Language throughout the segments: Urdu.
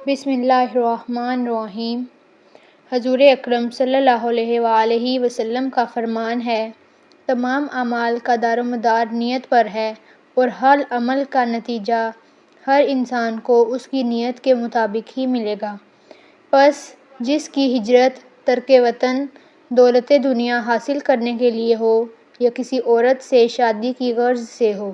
بسم اللہ الرحمن الرحیم۔ حضور اکرم صلی اللہ علیہ وآلہ وسلم کا فرمان ہے، تمام اعمال کا دار و مدار نیت پر ہے اور ہر عمل کا نتیجہ ہر انسان کو اس کی نیت کے مطابق ہی ملے گا۔ پس جس کی ہجرت ترک وطن دولت دنیا حاصل کرنے کے لیے ہو یا کسی عورت سے شادی کی غرض سے ہو،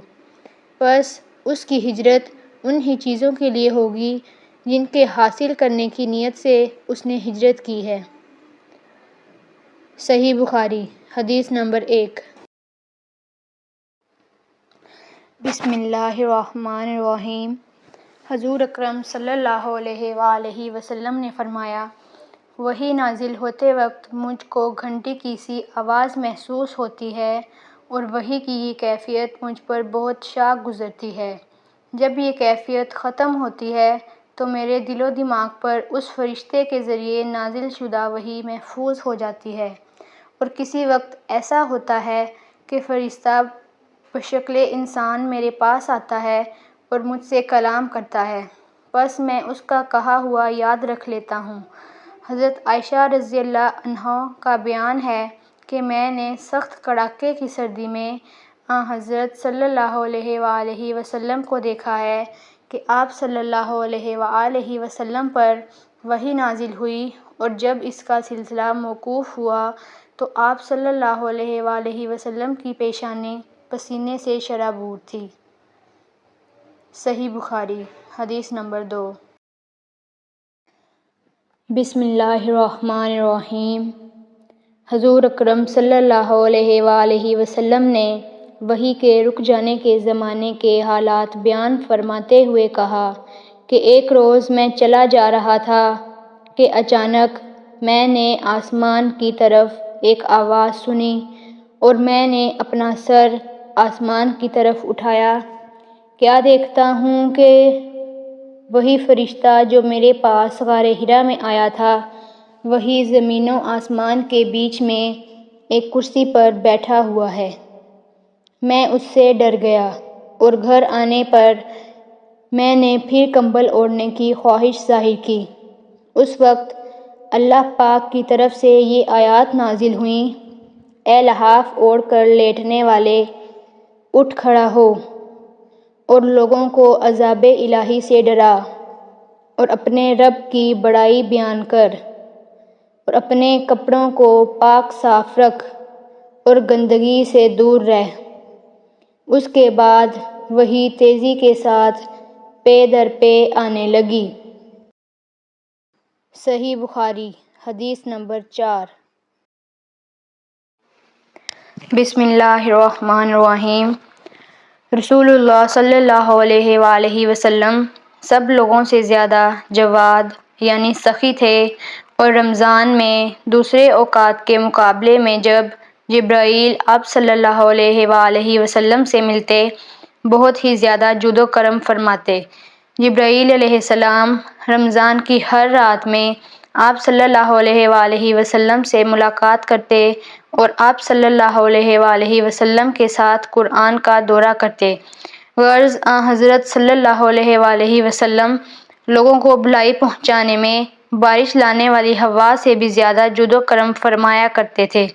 پس اس کی ہجرت انہی چیزوں کے لیے ہوگی جن کے حاصل کرنے کی نیت سے اس نے ہجرت کی ہے۔ صحیح بخاری، حدیث نمبر 1۔ بسم اللہ الرحمن الرحیم۔ حضور اکرم صلی اللہ علیہ وآلہ وسلم نے فرمایا، وحی نازل ہوتے وقت مجھ کو گھنٹی کی سی آواز محسوس ہوتی ہے اور وحی کی یہ کیفیت مجھ پر بہت شاق گزرتی ہے۔ جب یہ کیفیت ختم ہوتی ہے تو میرے دل و دماغ پر اس فرشتے کے ذریعے نازل شدہ وحی محفوظ ہو جاتی ہے، اور کسی وقت ایسا ہوتا ہے کہ فرشتہ بشکل انسان میرے پاس آتا ہے اور مجھ سے کلام کرتا ہے، پس میں اس کا کہا ہوا یاد رکھ لیتا ہوں۔ حضرت عائشہ رضی اللہ عنہا کا بیان ہے کہ میں نے سخت کڑاکے کی سردی میں آن حضرت صلی اللہ علیہ وآلہ وسلم کو دیکھا ہے کہ آپ صلی اللہ علیہ وآلہ وسلم پر وحی نازل ہوئی، اور جب اس کا سلسلہ موقوف ہوا تو آپ صلی اللہ علیہ وآلہ وسلم کی پیشانی پسینے سے شرابور تھی۔ صحیح بخاری، حدیث نمبر 2۔ بسم اللہ الرحمن الرحیم۔ حضور اکرم صلی اللہ علیہ وآلہ وسلم نے وحی کے رک جانے کے زمانے کے حالات بیان فرماتے ہوئے کہا کہ ایک روز میں چلا جا رہا تھا کہ اچانک میں نے آسمان کی طرف ایک آواز سنی، اور میں نے اپنا سر آسمان کی طرف اٹھایا، کیا دیکھتا ہوں کہ وہی فرشتہ جو میرے پاس غار حرا میں آیا تھا، وہی زمین و آسمان کے بیچ میں ایک کرسی پر بیٹھا ہوا ہے۔ میں اس سے ڈر گیا، اور گھر آنے پر میں نے پھر کمبل اوڑھنے کی خواہش ظاہر کی۔ اس وقت اللہ پاک کی طرف سے یہ آیات نازل ہوئیں، اے لحاف اوڑھ کر لیٹنے والے، اٹھ کھڑا ہو اور لوگوں کو عذاب الہی سے ڈرا، اور اپنے رب کی بڑائی بیان کر، اور اپنے کپڑوں کو پاک صاف رکھ اور گندگی سے دور رہ۔ اس کے بعد وحی تیزی کے ساتھ پے در پے آنے لگی۔ صحیح بخاری، حدیث نمبر 4۔ بسم اللہ الرحمن الرحیم۔ رسول اللہ صلی اللہ علیہ وآلہ وسلم سب لوگوں سے زیادہ جواد یعنی سخی تھے، اور رمضان میں دوسرے اوقات کے مقابلے میں جب جبرائیل آپ صلی اللہ علیہ وآلہ وسلم سے ملتے بہت ہی زیادہ جود و کرم فرماتے۔ جبرائیل علیہ السلام رمضان کی ہر رات میں آپ صلی اللہ علیہ وآلہ وسلم سے ملاقات کرتے اور آپ صلی اللہ علیہ وآلہ وسلم کے ساتھ قرآن کا دورہ کرتے، غرض آن حضرت صلی اللہ علیہ وآلہ وسلم لوگوں کو بھلائی پہنچانے میں بارش لانے والی ہوا سے بھی زیادہ جود و کرم فرمایا کرتے تھے۔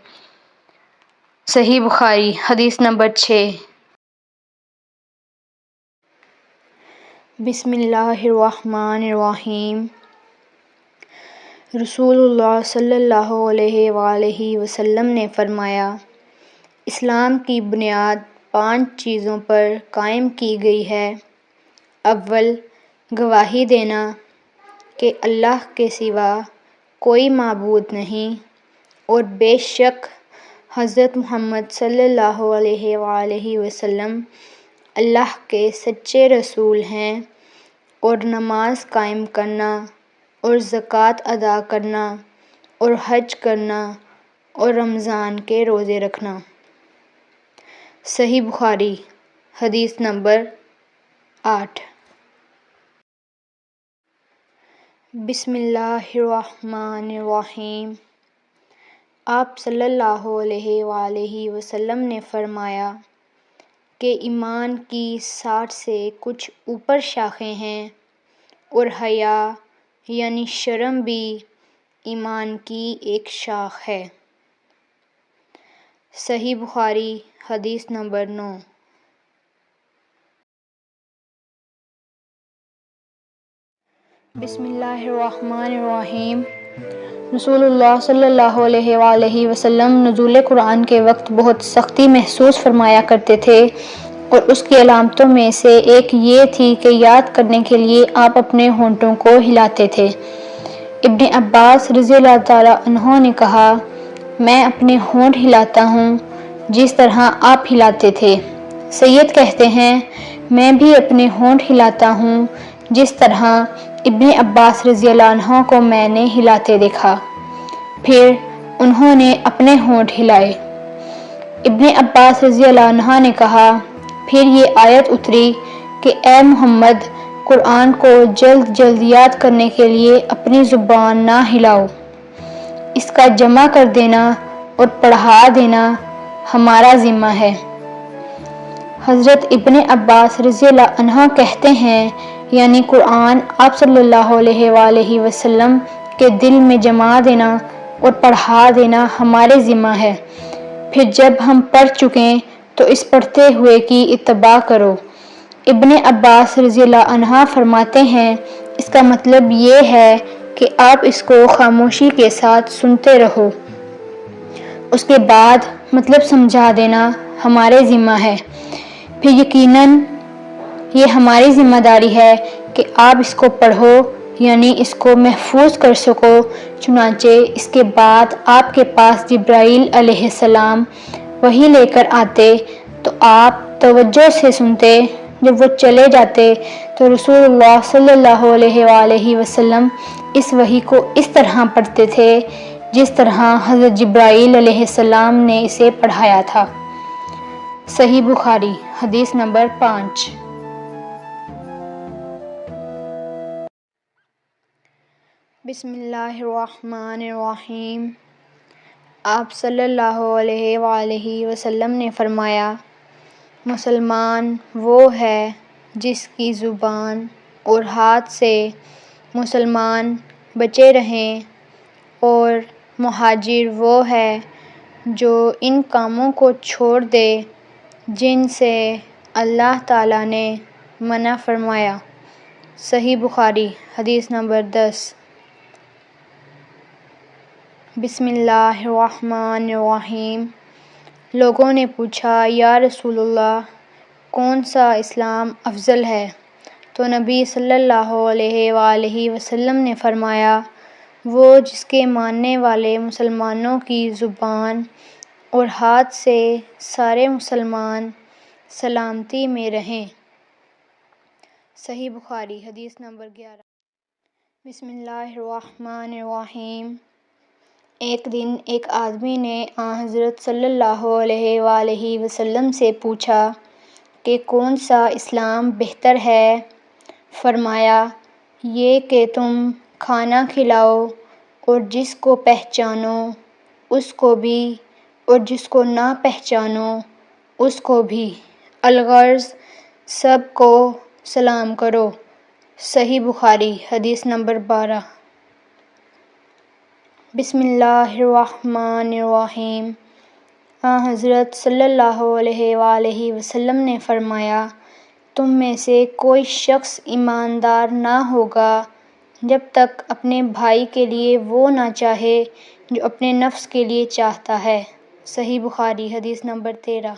صحیح بخاری، حدیث نمبر 6۔ بسم اللہ الرحمن الرحیم۔ رسول اللہ صلی اللہ علیہ وآلہ وسلم نے فرمایا، اسلام کی بنیاد 5 چیزوں پر قائم کی گئی ہے۔ اول، گواہی دینا کہ اللہ کے سوا کوئی معبود نہیں، اور بے شک حضرت محمد صلی اللہ علیہ وآلہ وسلم اللہ کے سچے رسول ہیں، اور نماز قائم کرنا، اور زکوٰۃ ادا کرنا، اور حج کرنا، اور رمضان کے روزے رکھنا۔ صحیح بخاری، حدیث نمبر 8۔ بسم اللہ الرحمن الرحیم۔ آپ صلی اللہ علیہ وآلہ وسلم نے فرمایا کہ ایمان کی 60 سے کچھ اوپر شاخیں ہیں، اور حیا یعنی شرم بھی ایمان کی ایک شاخ ہے۔ صحیح بخاری حدیث نمبر 9۔ بسم اللہ الرحمن الرحیم۔ رسول اللہ صلی اللہ علیہ وآلہ وسلم نزول قرآن کے وقت بہت سختی محسوس فرمایا کرتے تھے، اور اس کی علامتوں میں سے ایک یہ تھی کہ یاد کرنے کے لیے آپ اپنے ہونٹوں کو ہلاتے تھے۔ ابن عباس رضی اللہ تعالیٰ عنہ نے کہا، میں اپنے ہونٹ ہلاتا ہوں جس طرح آپ ہلاتے تھے۔ سید کہتے ہیں، میں بھی اپنے ہونٹ ہلاتا ہوں جس طرح ابن عباس رضی اللہ عنہ کو میں نے ہلاتے دیکھا۔ پھر انہوں نے اپنے ہونٹ ہلائے۔ ابن عباس رضی اللہ عنہ نے کہا، پھر یہ آیت اتری کہ اے محمد، قرآن کو جلد جلد یاد کرنے کے لیے اپنی زبان نہ ہلاؤ، اس کا جمع کر دینا اور پڑھا دینا ہمارا ذمہ ہے۔ حضرت ابن عباس رضی اللہ عنہ کہتے ہیں، یعنی قرآن آپ صلی اللہ علیہ وآلہ وسلم کے دل میں جما دینا اور پڑھا دینا ہمارے ذمہ ہے۔ پھر جب ہم پڑھ چکیں تو اس پڑھتے ہوئے کی اتباع کرو۔ ابن عباس رضی اللہ عنہ فرماتے ہیں، اس کا مطلب یہ ہے کہ آپ اس کو خاموشی کے ساتھ سنتے رہو، اس کے بعد مطلب سمجھا دینا ہمارے ذمہ ہے۔ پھر یقیناً یہ ہماری ذمہ داری ہے کہ آپ اس کو پڑھو، یعنی اس کو محفوظ کر سکو۔ چنانچہ اس کے بعد آپ کے پاس جبرائیل علیہ السلام وحی لے کر آتے تو آپ توجہ سے سنتے۔ جب وہ چلے جاتے تو رسول اللہ صلی اللہ علیہ وآلہ وسلم اس وحی کو اس طرح پڑھتے تھے جس طرح حضرت جبرائیل علیہ السلام نے اسے پڑھایا تھا۔ صحیح بخاری حدیث نمبر 5۔ بسم اللہ الرحمن الرحیم۔ آپ صلی اللہ علیہ وآلہ وسلم نے فرمایا، مسلمان وہ ہے جس کی زبان اور ہاتھ سے مسلمان بچے رہیں، اور مہاجر وہ ہے جو ان کاموں کو چھوڑ دے جن سے اللہ تعالیٰ نے منع فرمایا۔ صحیح بخاری حدیث نمبر 10۔ بسم اللہ الرحمن الرحیم۔ لوگوں نے پوچھا، یا رسول اللہ، کون سا اسلام افضل ہے؟ تو نبی صلی اللہ علیہ وآلہ وسلم نے فرمایا، وہ جس کے ماننے والے مسلمانوں کی زبان اور ہاتھ سے سارے مسلمان سلامتی میں رہیں۔ صحیح بخاری حدیث نمبر 11۔ بسم اللہ الرحمن الرحیم۔ ایک دن ایک آدمی نے حضرت صلی اللہ علیہ وآلہ وسلم سے پوچھا کہ کون سا اسلام بہتر ہے؟ فرمایا، یہ کہ تم کھانا کھلاؤ اور جس کو پہچانو اس کو بھی، اور جس کو نہ پہچانو اس کو بھی، الغرض سب کو سلام کرو۔ صحیح بخاری حدیث نمبر 12۔ بسم اللہ الرحمن الرحیم۔ حضرت صلی اللہ علیہ وآلہ وسلم نے فرمایا، تم میں سے کوئی شخص ایماندار نہ ہوگا جب تک اپنے بھائی کے لیے وہ نہ چاہے جو اپنے نفس کے لیے چاہتا ہے۔ صحیح بخاری حدیث نمبر 13۔